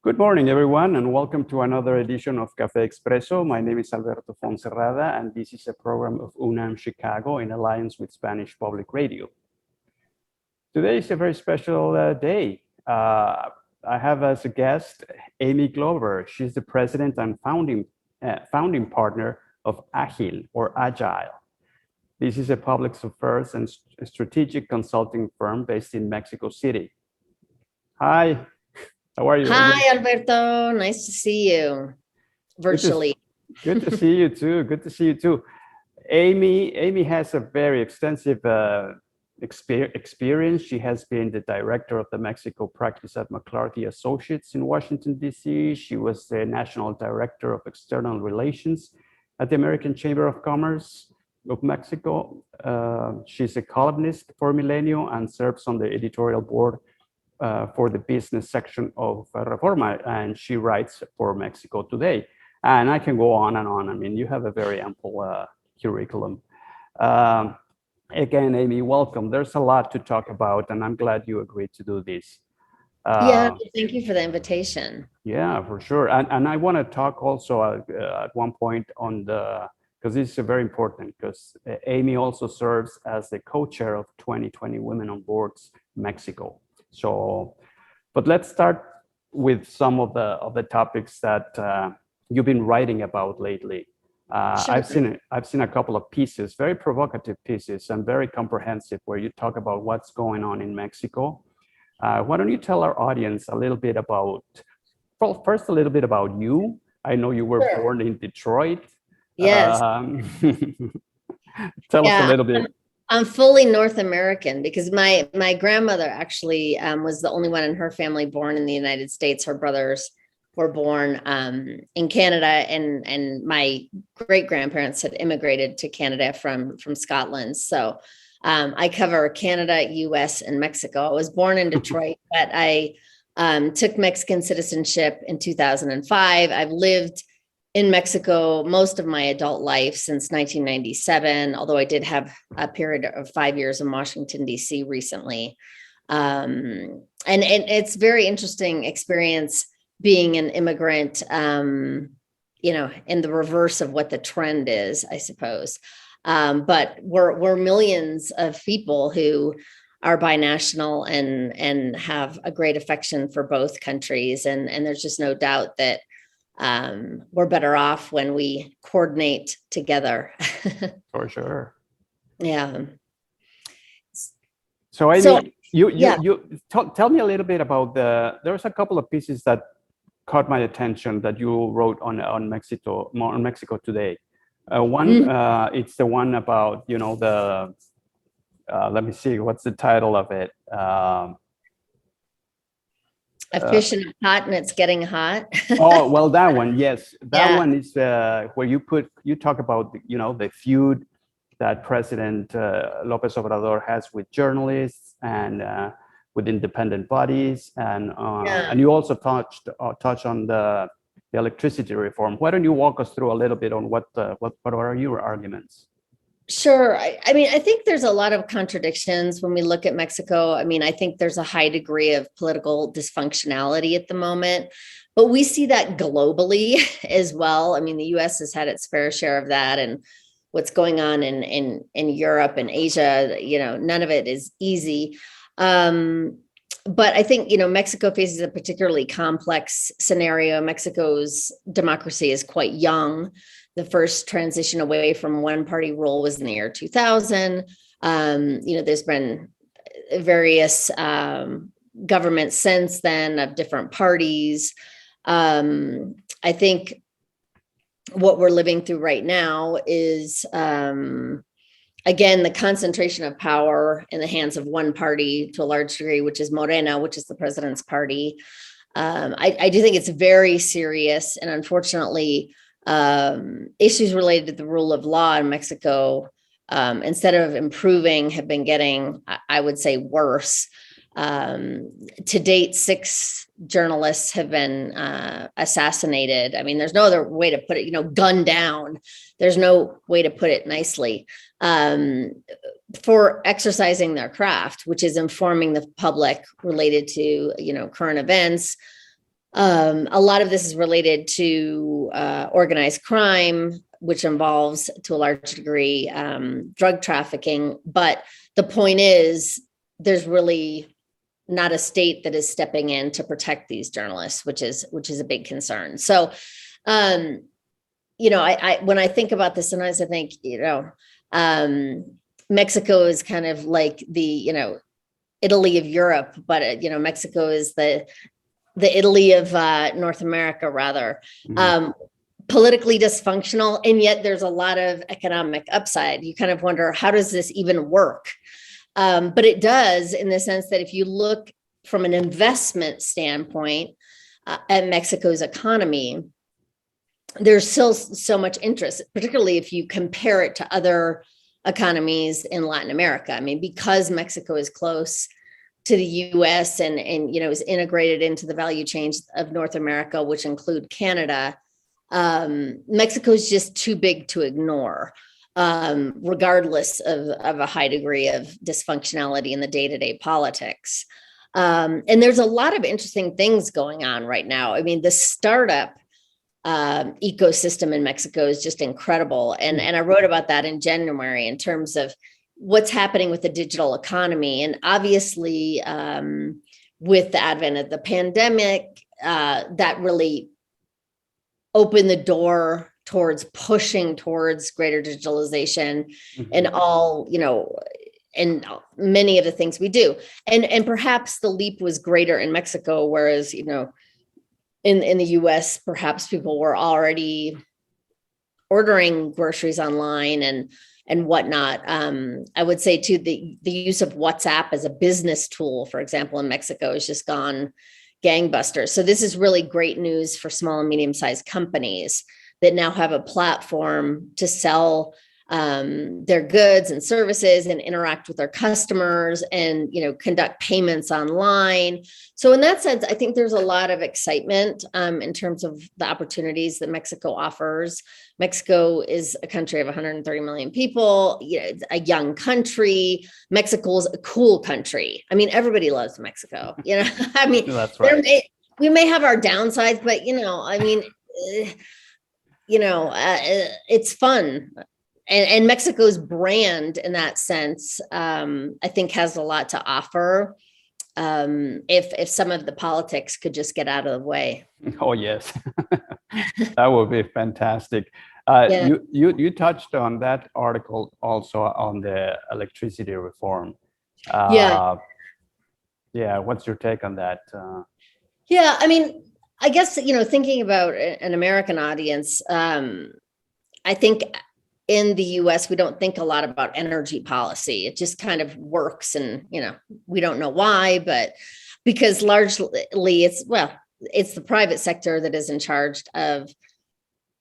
Good morning, everyone, and welcome to another edition of CAFÉ EXPRESSO. My name is Alberto Foncerrada, and this is a program of UNAM Chicago in alliance with Spanish Public Radio. Today is a very special day. I have as a guest Amy Glover. She's the president and founding partner of Agil, or Agile. This is a public affairs and strategic consulting firm based in Mexico City. Hi. How are you? Hi, Alberto. Nice to see you virtually. Good to see you too. Good to see you too. Amy has a very extensive experience. She has been the director of the Mexico practice at McClarty Associates in Washington, D.C. She was the national director of external relations at the American Chamber of Commerce of Mexico. She's a columnist for Milenio and serves on the editorial board for the business section of Reforma, and she writes for Mexico Today. And I can go on and on. I mean, you have a very ample curriculum. Again, Amy, welcome. There's a lot to talk about, and I'm glad you agreed to do this. Yeah, thank you for the invitation. Yeah, for sure. And I want to talk also at one point on because this is very important, because Amy also serves as the co-chair of 2020 Women on Boards Mexico. So, but let's start with some of the topics that you've been writing about lately. Sure. I've seen a couple of pieces, very provocative pieces and very comprehensive, where you talk about what's going on in Mexico. Why don't you tell our audience a little bit about, well, first a little bit about you. I know you were born in Detroit. Yes. Tell us a little bit. I'm fully North American because my grandmother actually was the only one in her family born in the United States. Her brothers were born in Canada, and my great grandparents had immigrated to Canada from Scotland. So I cover Canada, US, and Mexico. I was born in Detroit, but I took Mexican citizenship in 2005. I've lived in Mexico most of my adult life since 1997, although I did have a period of 5 years in Washington, D.C. recently. And it's very interesting experience being an immigrant, in the reverse of what the trend is, I suppose. But we're millions of people who are binational and have a great affection for both countries. And there's just no doubt that we're better off when we coordinate together. For sure. Yeah. So Amy, you tell me a little bit about there's a couple of pieces that caught my attention that you wrote on Mexico Today. One, it's the one about, let me see, what's the title of it? A fish in a pot and it's getting hot. Oh, well, that one, yes. That one is where you talk about, the feud that President Lopez Obrador has with journalists and with independent bodies. And you also touch on the electricity reform. Why don't you walk us through a little bit on what are your arguments? Sure. I mean, I think there's a lot of contradictions when we look at Mexico. I mean, I think there's a high degree of political dysfunctionality at the moment, but we see that globally as well. I mean, the US has had its fair share of that, and what's going on in Europe and Asia, none of it is easy. But I think, Mexico faces a particularly complex scenario. Mexico's democracy is quite young. The first transition away from one-party rule was in the year 2000. There's been various governments since then of different parties. I think what we're living through right now is, again, the concentration of power in the hands of one party to a large degree, which is Morena, which is the president's party. I do think it's very serious, and unfortunately, issues related to the rule of law in Mexico, instead of improving, have been getting, I would say, worse. To date, 6 journalists have been assassinated. I mean, there's no other way to put it, gunned down. There's no way to put it nicely, for exercising their craft, which is informing the public related to, current events, A lot of this is related to organized crime, which involves, to a large degree, drug trafficking. But the point is, there's really not a state that is stepping in to protect these journalists, which is a big concern. So, I when I think about this, sometimes I think, Mexico is kind of like the, Italy of Europe, but Mexico is the Italy of North America, rather. Politically dysfunctional, and yet there's a lot of economic upside. You kind of wonder, how does this even work? But it does, in the sense that if you look from an investment standpoint at Mexico's economy, there's still so much interest, particularly if you compare it to other economies in Latin America. I mean, because Mexico is close to the US and is integrated into the value chains of North America, which include Canada, Mexico is just too big to ignore, regardless of a high degree of dysfunctionality in the day-to-day politics. And there's a lot of interesting things going on right now. I mean, the startup ecosystem in Mexico is just incredible. And I wrote about that in January in terms of what's happening with the digital economy. And obviously, with the advent of the pandemic, that really opened the door towards pushing towards greater digitalization and all, and many of the things we do. And perhaps the leap was greater in Mexico, whereas, in the US, perhaps people were already ordering groceries online and whatnot. I would say too, the use of WhatsApp as a business tool, for example, in Mexico has just gone gangbusters. So this is really great news for small and medium-sized companies that now have a platform to sell their goods and services and interact with their customers and, conduct payments online. So in that sense, I think there's a lot of excitement in terms of the opportunities that Mexico offers. Mexico is a country of 130 million people, it's a young country. Mexico is a cool country. I mean, everybody loves Mexico, I mean, that's right. We may have our downsides, but, it's fun. And Mexico's brand in that sense, I think has a lot to offer if some of the politics could just get out of the way. Oh, yes. That would be fantastic. You touched on that article also on the electricity reform. What's your take on that? I mean, I guess, thinking about an American audience, I think in the US, we don't think a lot about energy policy. It just kind of works. And, we don't know why, but because largely it's the private sector that is in charge of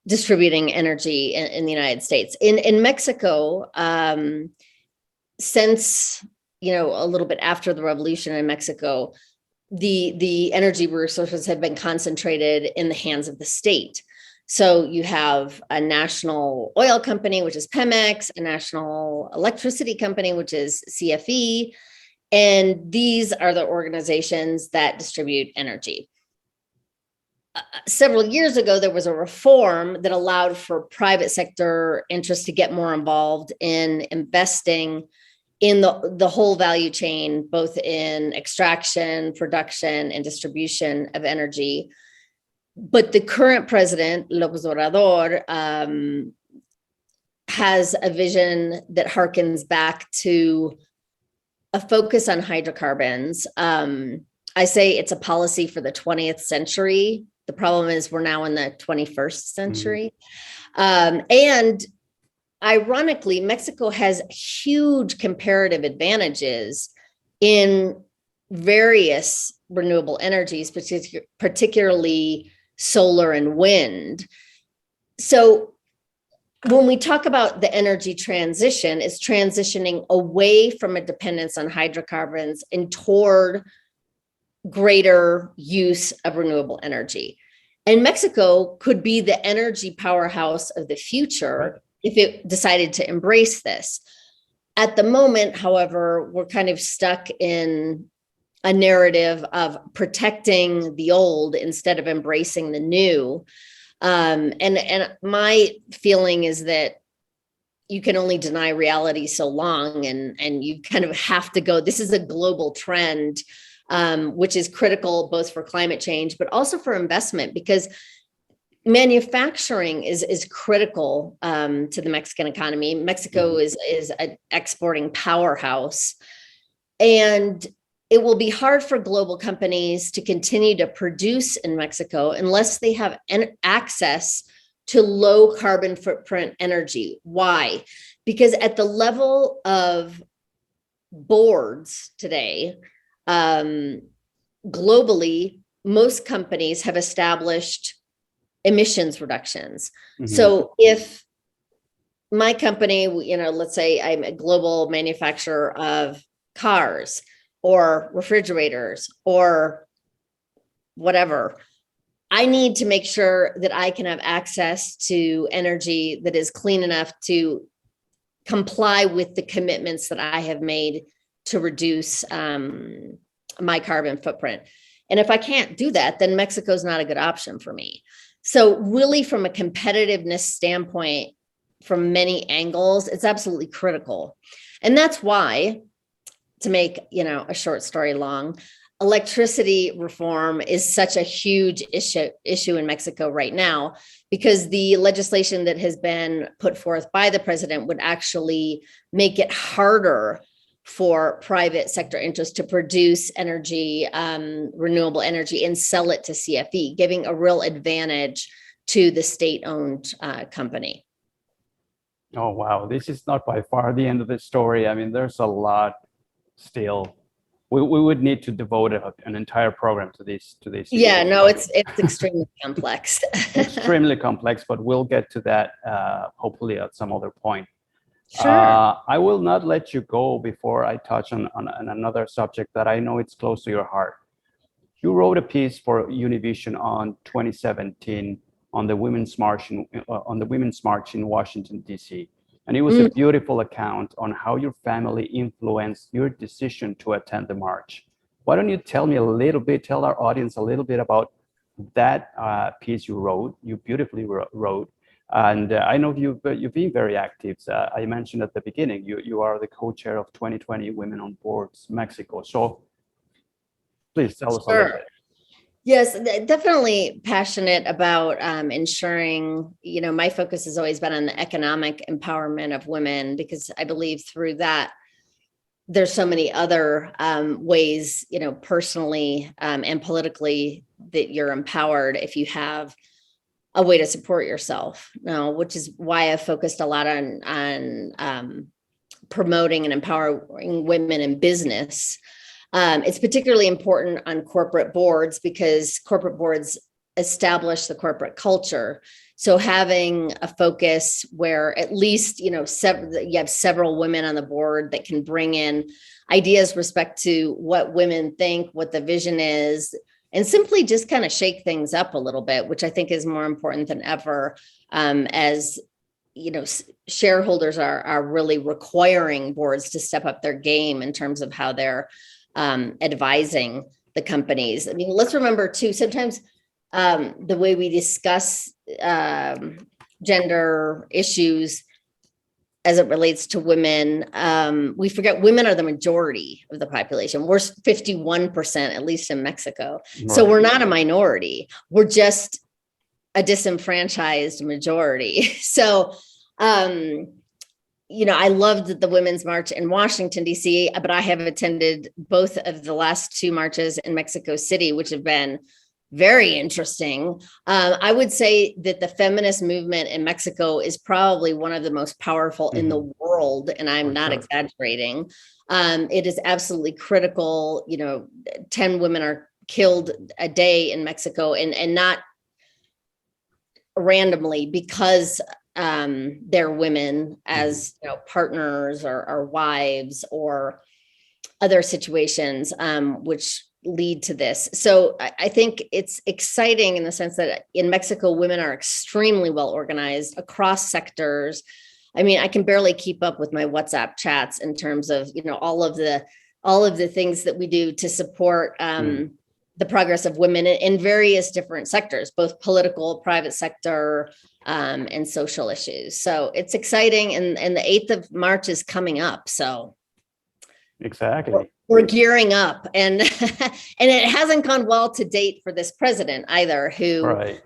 distributing energy in the United States. In Mexico, since, a little bit after the revolution in Mexico, the energy resources have been concentrated in the hands of the state. So you have a national oil company, which is Pemex, a national electricity company, which is CFE, and these are the organizations that distribute energy. Several years ago, there was a reform that allowed for private sector interests to get more involved in investing in the whole value chain, both in extraction, production, and distribution of energy. But the current president, López Obrador, has a vision that harkens back to a focus on hydrocarbons. I say it's a policy for the 20th century. The problem is we're now in the 21st century. And ironically, Mexico has huge comparative advantages in various renewable energies, particularly solar and wind. So when we talk about the energy transition, it's transitioning away from a dependence on hydrocarbons and toward greater use of renewable energy. And Mexico could be the energy powerhouse of the future if it decided to embrace this. At the moment, however, we're kind of stuck in a narrative of protecting the old instead of embracing the new. And my feeling is that you can only deny reality so long, and you kind of have to go. This is a global trend, which is critical both for climate change, but also for investment, because manufacturing is critical to the Mexican economy. Mexico is an exporting powerhouse, and it will be hard for global companies to continue to produce in Mexico unless they have access to low carbon footprint energy. Why? Because at the level of boards today, globally, most companies have established emissions reductions. So if my company, let's say I'm a global manufacturer of cars or refrigerators or whatever, I need to make sure that I can have access to energy that is clean enough to comply with the commitments that I have made to reduce my carbon footprint. And if I can't do that, then Mexico's not a good option for me. So really, from a competitiveness standpoint, from many angles, it's absolutely critical. And that's why, to make a short story long, electricity reform is such a huge issue in Mexico right now, because the legislation that has been put forth by the president would actually make it harder for private sector interests to produce energy, renewable energy, and sell it to CFE, giving a real advantage to the state-owned company. Oh, wow. This is not by far the end of the story. I mean, there's a lot still. We would need to devote an entire program to this. Yeah, no, it's extremely complex. Extremely complex, but we'll get to that hopefully at some other point. Sure. I will not let you go before I touch on another subject that I know it's close to your heart. You wrote a piece for Univision on 2017 on the Women's March in Washington, D.C. And it was a beautiful account on how your family influenced your decision to attend the march. Why don't you tell our audience a little bit about that piece you beautifully wrote. And I know you've been very active. I mentioned at the beginning, you are the co-chair of 2020 Women on Boards Mexico. So please tell us a little bit. Yes, definitely passionate about ensuring, my focus has always been on the economic empowerment of women, because I believe through that, there's so many other ways, personally and politically, that you're empowered if you have a way to support yourself. Now, which is why I focused a lot on promoting and empowering women in business. It's particularly important on corporate boards, because corporate boards establish the corporate culture. So having a focus where at least, you have several women on the board that can bring in ideas respect to what women think, what the vision is, and simply just kind of shake things up a little bit, which I think is more important than ever, as shareholders are really requiring boards to step up their game in terms of how they're advising the companies. I mean, let's remember too, sometimes the way we discuss gender issues as it relates to women, we forget women are the majority of the population. We're 51%, at least in Mexico. Right. So we're not a minority. We're just a disenfranchised majority. So, I loved the Women's March in Washington, D.C., but I have attended both of the last two marches in Mexico City, which have been very interesting. I would say that the feminist movement in Mexico is probably one of the most powerful in the world, and I'm not exaggerating. It is absolutely critical. 10 women are killed a day in Mexico, and not randomly, because they're women, as partners or wives or other situations, which lead to this. So I think it's exciting in the sense that in Mexico, women are extremely well organized across sectors. I mean, I can barely keep up with my WhatsApp chats in terms of, all of the all of the things that we do to support the progress of women in various different sectors, both political, private sector, and social issues. So it's exciting. And the 8th of March is coming up. So exactly. We're gearing up, and and it hasn't gone well to date for this president either, who Right.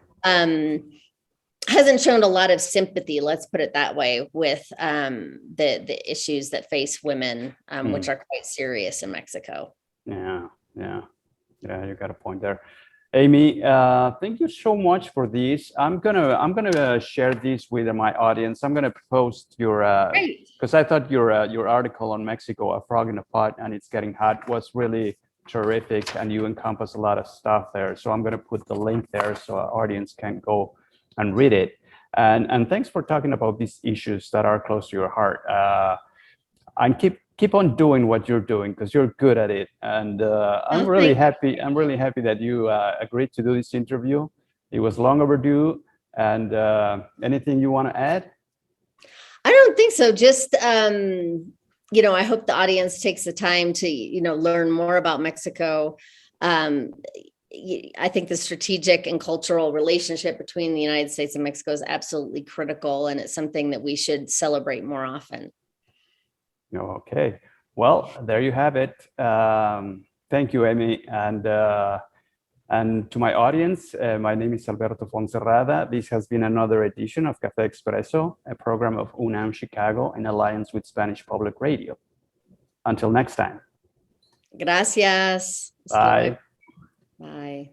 Hasn't shown a lot of sympathy, let's put it that way, with the issues that face women, which are quite serious in Mexico. Yeah, you got a point there. Amy, thank you so much for this. I'm gonna share this with my audience. I'm gonna post your because I thought your article on Mexico, A Frog in a Pot and It's Getting Hot, was really terrific, and you encompass a lot of stuff there. So I'm gonna put the link there so our audience can go and read it. And thanks for talking about these issues that are close to your heart. And keep on doing what you're doing, because you're good at it. And I'm really happy that you agreed to do this interview. It was long overdue. And anything you want to add? I don't think so. Just I hope the audience takes the time to learn more about Mexico. I think the strategic and cultural relationship between the United States and Mexico is absolutely critical, and it's something that we should celebrate more often. Okay, well, there you have it. Thank you, Amy, and to my audience, my name is Alberto Foncerrada. This has been another edition of Café Expresso, a program of UNAM Chicago in alliance with Spanish Public Radio. Until next time. Gracias. Bye. Bye.